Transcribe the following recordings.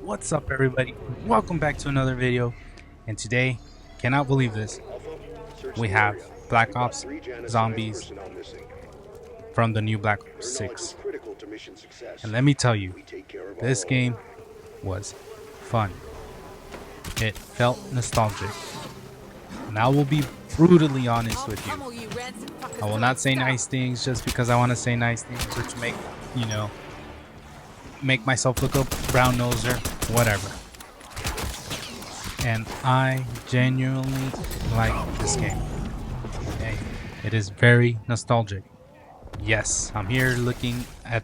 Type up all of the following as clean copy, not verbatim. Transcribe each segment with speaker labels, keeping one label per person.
Speaker 1: What's up, everybody? Welcome back to another video. And today, cannot believe this, we have Black Ops Zombies from the new Black Ops 6. And let me tell you, this game was fun. It felt nostalgic. And I will be brutally honest with you. I will not say nice things just because I want to say nice things or to make, make myself look a brown noser, whatever. And I genuinely like this game. Okay? It is very nostalgic. Yes, I'm here looking at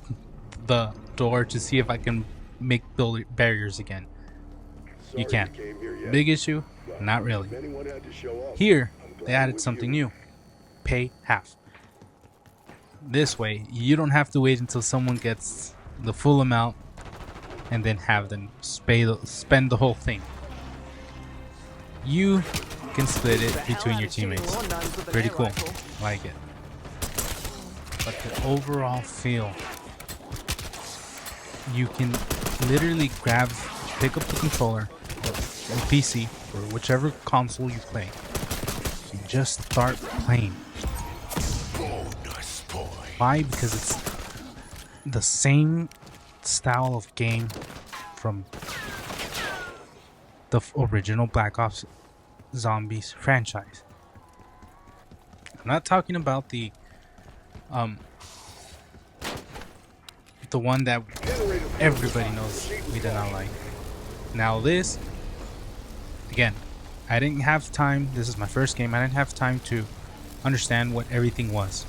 Speaker 1: the door to see if I can make barriers again. You can't. Big issue? Not really. Here, they added something new. Pay half. This way, you don't have to wait until someone gets the full amount and then have them spend the whole thing. You can split it between your teammates. Pretty cool. Like it. But the overall feel, you can literally pick up the controller or PC or whichever console you play. You just start playing. Why? Because it's the same style of game from the original Black Ops Zombies franchise. I'm not talking about the one that everybody knows we did not like. Now this, again, I didn't have time. This is my first game. I didn't have time to understand what everything was.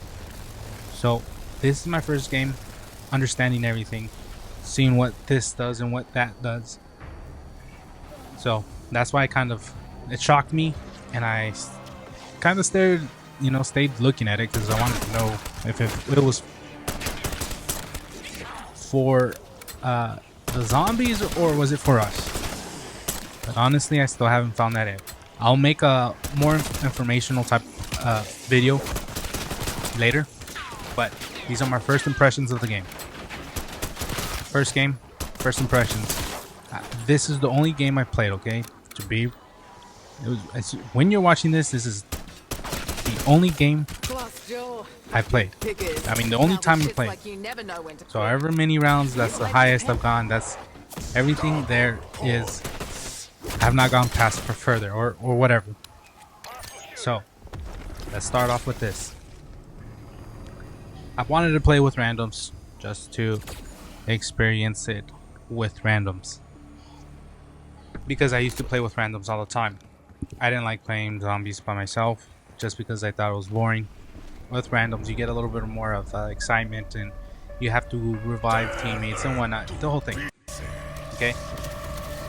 Speaker 1: So this is my first game understanding everything, seeing what this does and what that does. So that's why it shocked me, and I kind of stayed looking at it because I wanted to know if it was for the zombies or was it for us. But honestly, I still haven't found that out. I'll make a more informational type video later, but these are my first impressions of the game. First game, first impressions. This is the only game I played, okay? When you're watching this is the only game I played. I mean, the only time I played. So however many rounds, that's the highest I've gone. That's everything there is. I have not gone past for further or whatever. So let's start off with this. I wanted to play with randoms just to experience it with randoms, because I used to play with randoms all the time. I didn't like playing zombies by myself just because I thought it was boring. With randoms, you get a little bit more of excitement, and you have to revive teammates and whatnot, the whole thing. Okay,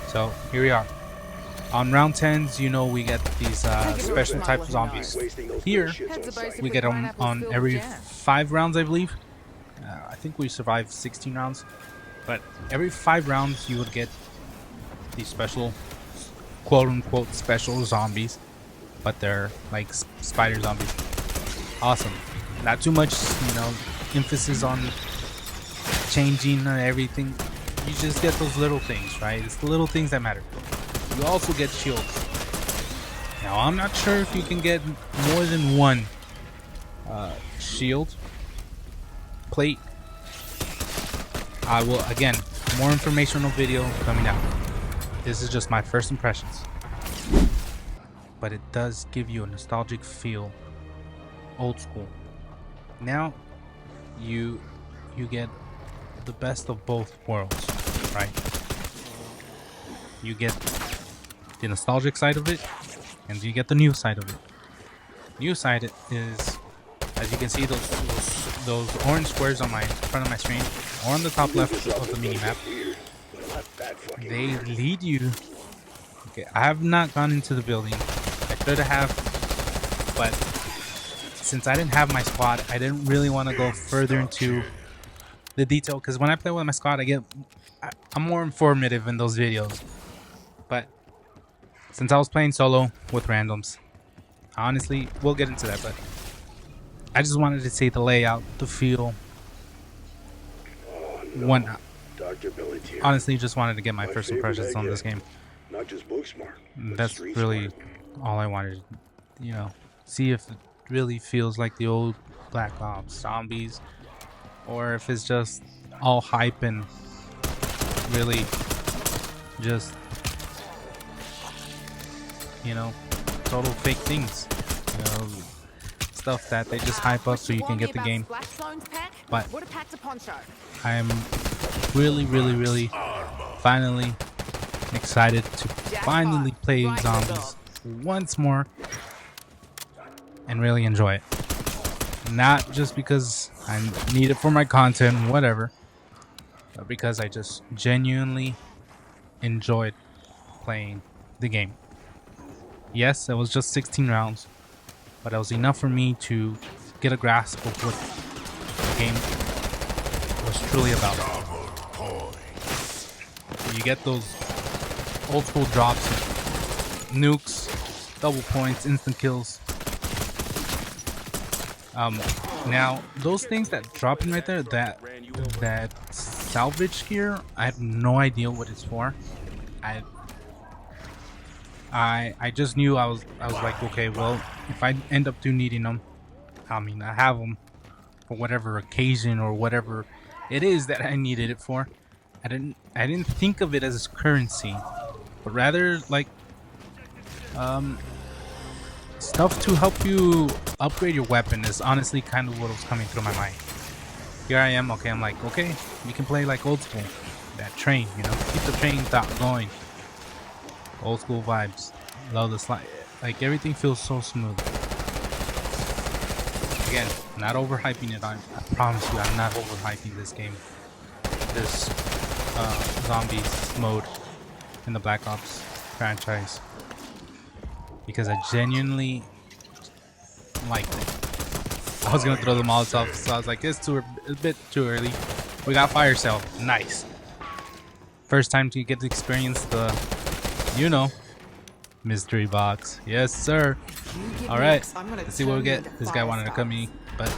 Speaker 1: so here we are on round 10s. We get these special type of zombies. Here we get them on every 5 rounds, I believe. I think we survived 16 rounds, but every 5 rounds you would get these special, quote-unquote special zombies, but they're like spider zombies. Awesome. Not too much emphasis on changing everything. You just get those little things, right? It's the little things that matter. You also get shields. Now I'm not sure if you can get more than one shield plate. I will, again, more informational video coming out. This is just my first impressions, but it does give you a nostalgic feel, old school. Now you get the best of both worlds, right? You get the nostalgic side of it, and you get the new side of it. New side is, as you can see, those orange squares on my front of my screen or on the top left of the mini map. They lead you. Okay, I have not gone into the building. I could have, but since I didn't have my squad, I didn't really want to go further into the detail, because when I play with my squad, I'm more informative in those videos. But since I was playing solo with randoms, honestly, we'll get into that, but I just wanted to see the layout, the feel, whatnot.
Speaker 2: Dr. Billy Tier.
Speaker 1: honestly just wanted to get my first
Speaker 2: favorite
Speaker 1: impressions on this
Speaker 2: egghead.
Speaker 1: game.
Speaker 2: Not just book smart. but
Speaker 1: That's
Speaker 2: street
Speaker 1: really
Speaker 2: smart.
Speaker 1: all I wanted. You know, see if it really feels like the old Black Ops Zombies, or if it's just all hype and really just, you know, total fake things. You know, stuff that they just hype up so you can get the game. But I am really, really, really finally excited to finally play Zombies once more and really enjoy it. Not just because I need it for my content, whatever, but because I just genuinely enjoyed playing the game. Yes, it was just 16 rounds, but it was enough for me to get a grasp of what the game was truly about. You get those old school drops, nukes, double points, instant kills. Now those things that drop in right there, that salvage gear, I have no idea what it's for. I just knew I was like, okay, well, if I end up needing them, I mean, I have them for whatever occasion or whatever it is that I needed it for. I didn't think of it as currency, but rather like stuff to help you upgrade your weapon is honestly kind of what was coming through my mind. Here I am, okay, I'm like, okay, we can play like old school. That train, you know, keep the train thought going. Old school vibes. Love the slide. Like everything feels so smooth. Again, not overhyping it. I promise you, I'm not overhyping this game. This zombies mode in the Black Ops franchise, because I genuinely liked it. I was gonna throw the Molotov, so I was like, it's a bit too early. We got fire sale, nice. First time to get to experience the, you know, mystery box. Yes, sir. All right, let's see what we get. This guy wanted to cut me, but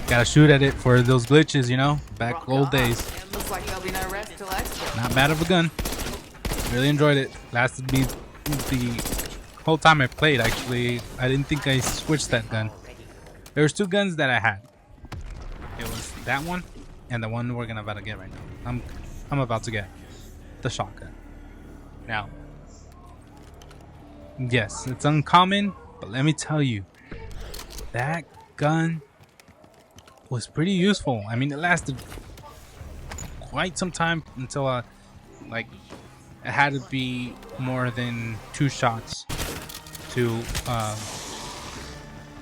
Speaker 1: gotta shoot at it for those glitches, you know, back old days.
Speaker 3: Looks like there'll be no rest till extra.
Speaker 1: Not bad of a gun. Really enjoyed it. Lasted me the whole time I played. Actually, I didn't think I switched that gun. There was two guns that I had. It was that one and the one we're about to get right now. I'm about to get the shotgun. Now, yes, it's uncommon, but let me tell you, that gun was pretty useful. I mean, it lasted quite some time until like it had to be more than 2 shots to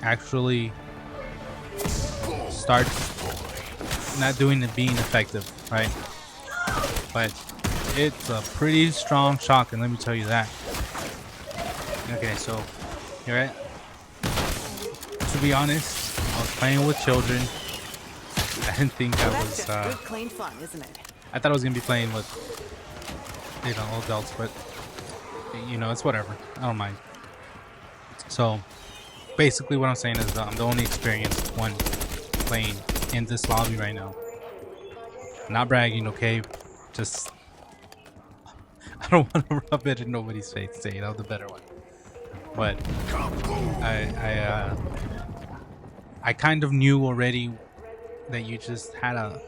Speaker 1: actually start not doing it being effective, right? But it's a pretty strong shotgun, let me tell you that. Okay, so you're right. To be honest, I was playing with children. I didn't think I
Speaker 3: That's
Speaker 1: was.
Speaker 3: just good, clean fun, isn't it?
Speaker 1: I thought I was gonna be playing with, you know, adults, but you know, it's whatever. I don't mind. So basically, what I'm saying is I'm the only experienced one playing in this lobby right now. Not bragging, okay? Just I don't want to rub it in nobody's face. Say I'm the better one, but I kind of knew already that you just had to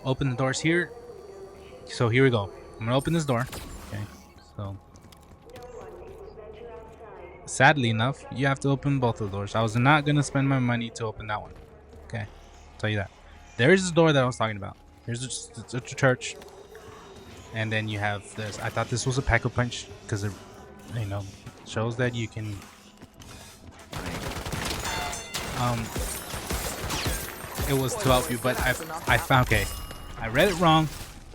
Speaker 1: open the doors here. So here we go. I'm gonna open this door. Okay. So sadly enough, you have to open both of the doors. I was not gonna spend my money to open that one. Okay, I'll tell you that. There's this door that I was talking about. There's a church, and then you have this. I thought this was a pack-a-punch because it, you know, shows that you can. It was to help you, but I found, okay, I read it wrong.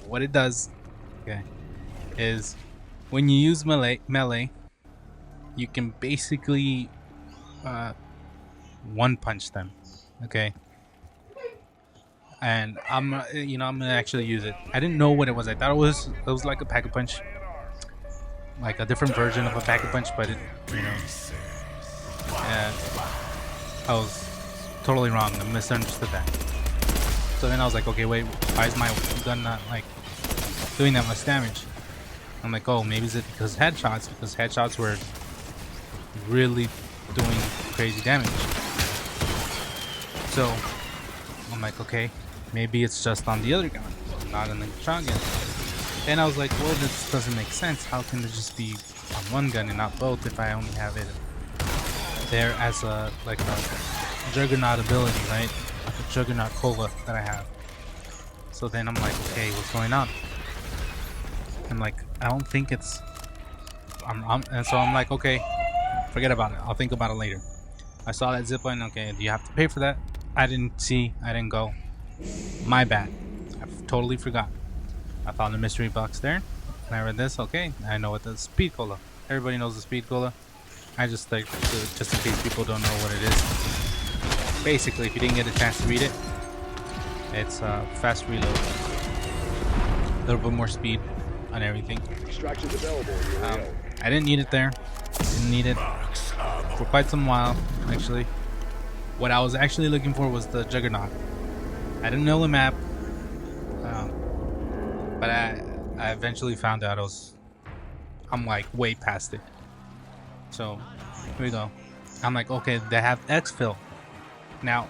Speaker 1: What it does, okay, is when you use melee, you can basically one punch them, okay. And I'm gonna actually use it. I didn't know what it was. I thought it was like a pack-a-punch, like a different version of a pack-a-punch, but it, you know, and I was totally wrong. I misunderstood that. So then I was like, okay, wait, why is my gun not like doing that much damage? I'm like, oh, maybe it's because headshots were really doing crazy damage. So I'm like, okay, maybe it's just on the other gun, not on the shotgun. And I was like, well, this doesn't make sense. How can there just be on one gun and not both if I only have it there as a like a juggernaut ability, right? Like a juggernaut cola that I have. So then I'm like, okay, what's going on? I'm like, I don't think it's and so I'm like, okay, forget about it. I'll think about it later. I saw that zipline. Okay, do you have to pay for that? I didn't go. My bad. I totally forgot. I found a mystery box there, and I read this. Okay, I know what the speed cola. Everybody knows the speed cola. I just like just in case people don't know what it is. Basically, if you didn't get a chance to read it, it's fast reload, a little bit more speed on everything.
Speaker 2: Extractions available in your AO.
Speaker 1: I didn't need it there. Didn't need it for quite some while, actually. What I was actually looking for was the Juggernaut. I didn't know the map, but I eventually found out I'm like way past it. So here we go. I'm like, okay, they have exfil. Now,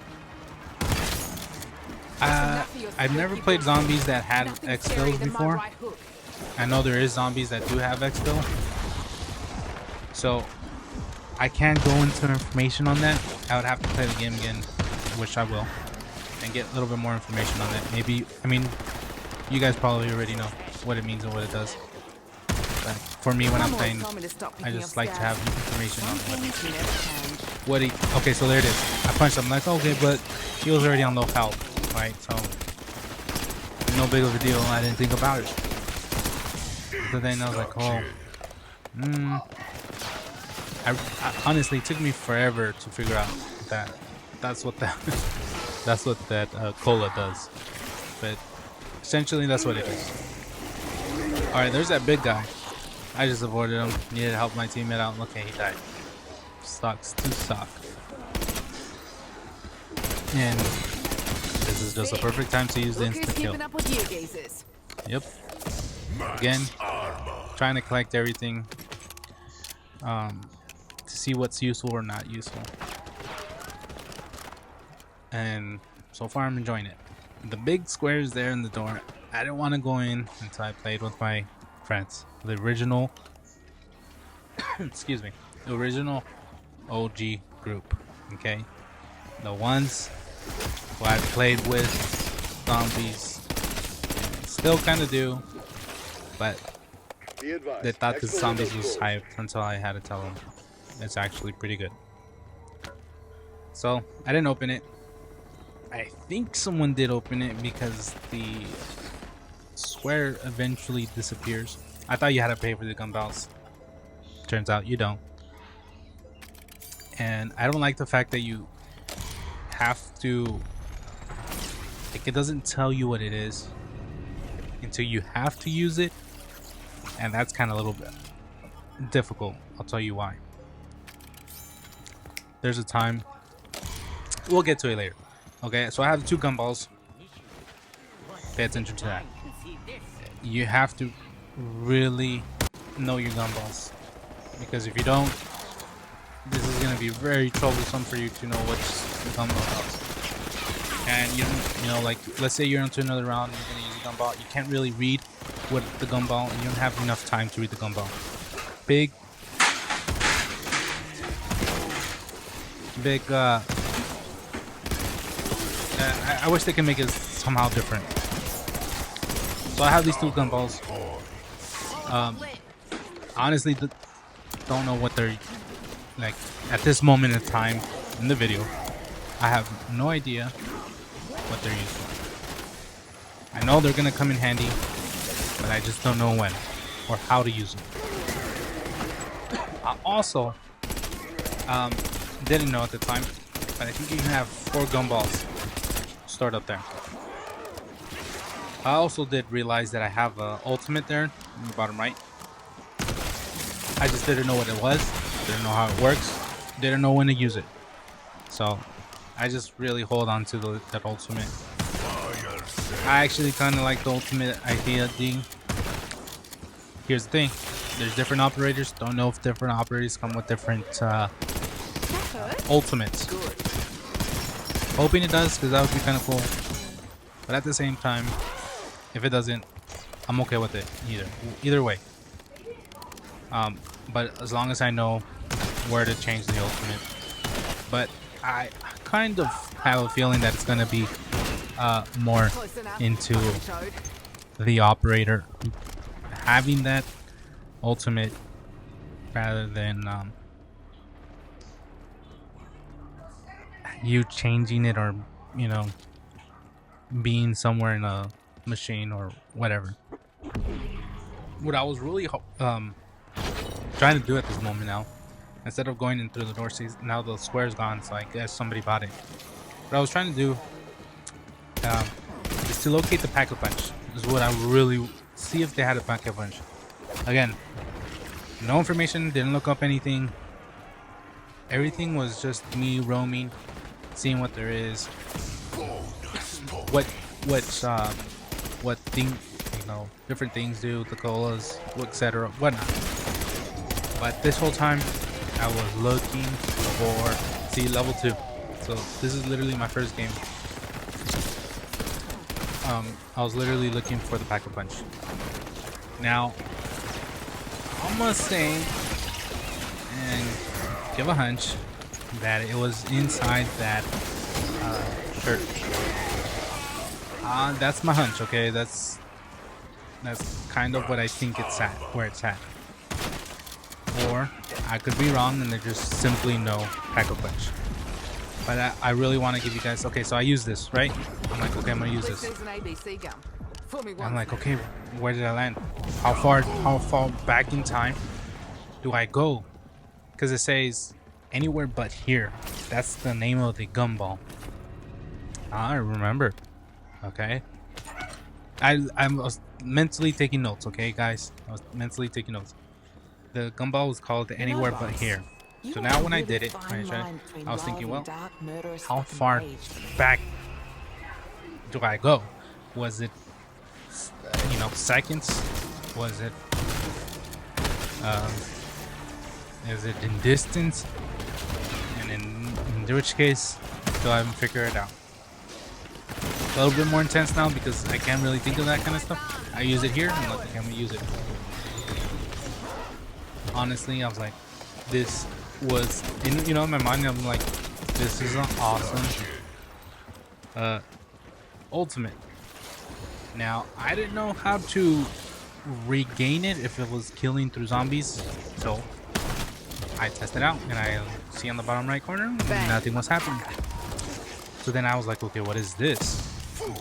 Speaker 1: I've never played zombies that had exfils before. I know there is zombies that do have exfil. So I can't go into information on that. I would have to play the game again, which I will, and get a little bit more information on it. Maybe, I mean, you guys probably already know what it means and what it does. But for me, when I'm playing, I just like to have information on what he. Okay, so there it is. I punched him. I'm like, okay, but he was already on low health, right? So no big of a deal. I didn't think about it. So then I was like, oh, I honestly, it took me forever to figure out that that's what that cola does. But essentially, that's what it is. All right, there's that big guy. I just avoided him. Needed to help my teammate out. Okay, he died. Sucks to suck. And this is just a perfect time to use the instant kill. Yep. Again, trying to collect everything. To see what's useful or not useful. And so far I'm enjoying it. The big square is there in the door. I didn't want to go in until I played with my friends. The original excuse me, the original OG group. Okay, the ones who I've played with zombies, still kind of do, but they thought the zombies was hype until I had to tell them it's actually pretty good. So I didn't open it. I think someone did open it because the square eventually disappears. I thought you had to pay for the gun belts. Turns out you don't. And I don't like the fact that you have to, like, it doesn't tell you what it is until you have to use it. And that's kind of a little bit difficult. I'll tell you why. There's a time. We'll get to it later. Okay, so I have 2 gumballs. Pay attention to that. You have to really know your gumballs, because if you don't, this is going to be very troublesome for you to know which gumball does. And you know, like, let's say you're into another round and you're going to use a gumball. You can't really read what the gumball, and you don't have enough time to read the gumball. Big I wish they can make it somehow different. So I have these 2 gumballs. Honestly, don't know what they're like at this moment in time in the video. I have no idea what they're used for. I know they're gonna come in handy, but I just don't know when or how to use them. I also didn't know at the time, but I think you can have 4 gumballs stored up there. I also did realize that I have an ultimate there in the bottom right. I just didn't know what it was, didn't know how it works, didn't know when to use it. So I just really hold on to that ultimate I actually kind of like the ultimate idea thing. Here's the thing. There's different operators. Don't know if different operators come with different ultimates. Hoping it does, because that would be kind of cool. But at the same time, if it doesn't, I'm okay with it either way. But as long as I know where to change the ultimate. But I kind of have a feeling that it's going to be more into the operator having that ultimate rather than you changing it, or you know, being somewhere in a machine or whatever. What I was really trying to do at this moment now, instead of going in through the door, see, now the square's gone, so I guess somebody bought it. What I was trying to do is to locate the pack-a-punch. Is what I really see if they had a pack-a-punch. Again, no information, didn't look up anything. Everything was just me roaming, seeing what there is, what thing, you know, different things do, the colas, etc., whatnot. But this whole time, I was looking for, see, level 2. So this is literally my first game. I was literally looking for the pack-a-punch. Now, I must say, and give a hunch, that it was inside that church. That's my hunch, okay? That's kind of what I think it's at, where it's at. Or I could be wrong and there's just simply no pack-a-punch. But I really want to give you guys, okay, so I use this, right? I'm like, okay, I'm gonna use this. I'm like, okay, where did I land? How far back in time do I go? Because it says anywhere but here. That's the name of the gumball. I remember. Okay. I was mentally taking notes, okay, guys? I was mentally taking notes. The gumball was called Anywhere But Here. So now when I did it, I was thinking, well, how far back do I go? Was it, you know, seconds? Was it, is it in distance? And in which case, still haven't figured it out. A little bit more intense now because I can't really think of that kind of stuff. I use it here and let the camera use it. Honestly, I was like, this was, in my mind, I'm like, this is an awesome ultimate. Now, I didn't know how to regain it if it was killing through zombies, so I tested out, and I see on the bottom right corner, nothing was happening. So then I was like, okay, what is this?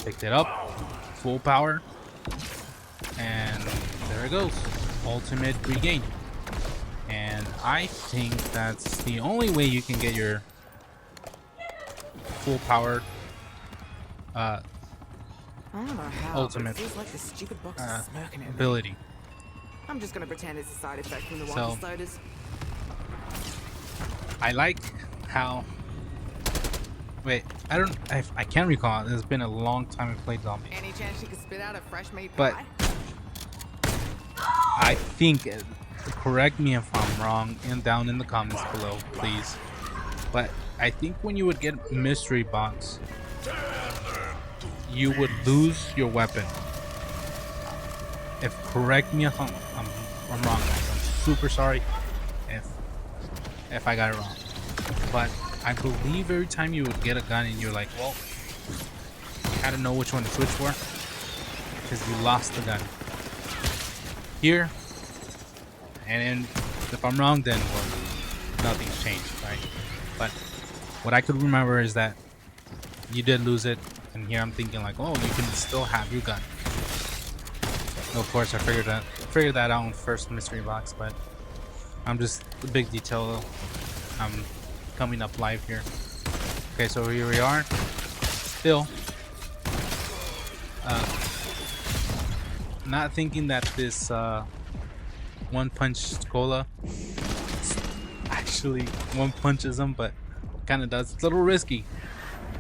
Speaker 1: Picked it up, full power, and there it goes, ultimate regain. And I think that's the only way you can get your full power
Speaker 3: I don't know how,
Speaker 1: ultimate
Speaker 3: but it feels like the stupid box is smirking at me.
Speaker 1: ability.
Speaker 3: I'm just gonna pretend it's a side effect from the
Speaker 1: So,
Speaker 3: water sodas.
Speaker 1: I like how. Wait, I can't recall. It's been a long time I played zombies.
Speaker 3: Any chance you could spit out a fresh meat
Speaker 1: But
Speaker 3: pie?
Speaker 1: I think, correct me if I'm wrong, and down in the comments below, please. But I think when you would get mystery box, you would lose your weapon. If correct me if I'm wrong, guys. I'm super sorry if I got it wrong. But I believe every time you would get a gun and you're like, well, you had to know which one to switch for because you lost the gun. Here, and then if I'm wrong, then well, nothing's changed, right? But what I could remember is that you did lose it, and here I'm thinking like, oh, you can still have your gun. Of course, I figured that out in the first mystery box, but I'm just the big detail though. I'm coming up live here. Okay, so here we are. Still, not thinking that this one punch cola actually one punches them, but kind of does. It's a little risky.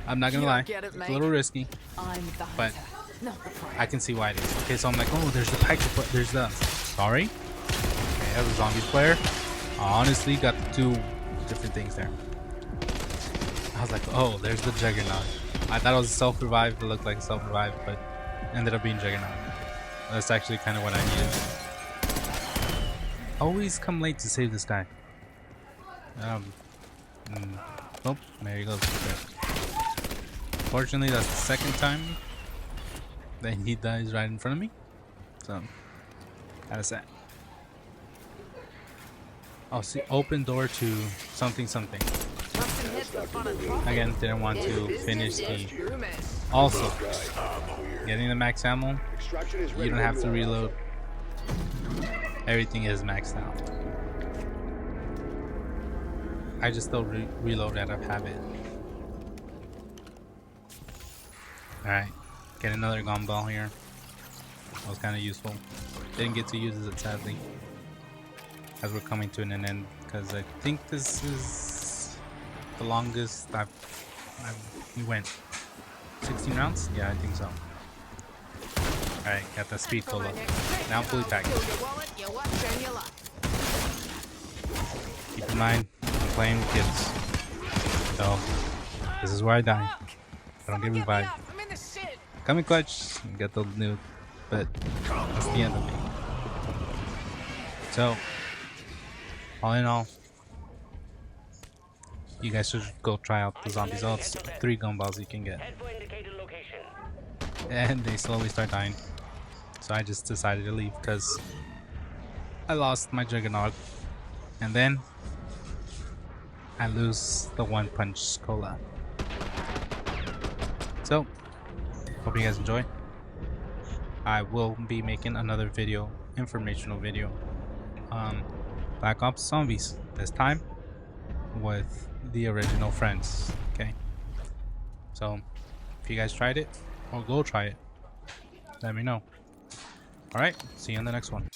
Speaker 1: I'm not gonna lie. It's a little risky,
Speaker 3: I'm the
Speaker 1: but
Speaker 3: hunter. No, the pride.
Speaker 1: I can see why it is. Okay, so I'm like, oh, there's the Piker, but there's the... Sorry? Okay, I have a Zombies player. I honestly got two different things there. I was like, oh, there's the Juggernaut. I thought it was self-revive. It looked like self-revive, but ended up being Juggernaut. That's actually kind of what I needed. Always come late to save this guy. Oh, there he goes. Okay. Fortunately, that's the second time that he dies right in front of me. So, that is that. Oh, see, open door to something something. Again, didn't want to finish the... Also, getting the max ammo, you don't have to reload. Everything is maxed out. I just still reload out of habit. Alright, get another gumball here. That was kind of useful. Didn't get to use it sadly, as we're coming to an end, because I think this is the longest we went. 16 rounds? Yeah, I think so. Alright, got the speed cola. Now fully packed. Keep in mind, I'm playing with kids. So, this is where I die. I don't get revived. Coming clutch, get the nuke, but that's the end of me. So, all in all, you guys should go try out the zombies. Oh, it's 3 gumballs you can get. And they slowly start dying. So I just decided to leave because I lost my Juggernaut. And then I lose the one punch cola. So, hope you guys enjoy. I will be making another video, informational video, Black Ops Zombies, this time with the original friends. Okay, so if you guys tried it or go try it, let me know. Alright, see you in the next one.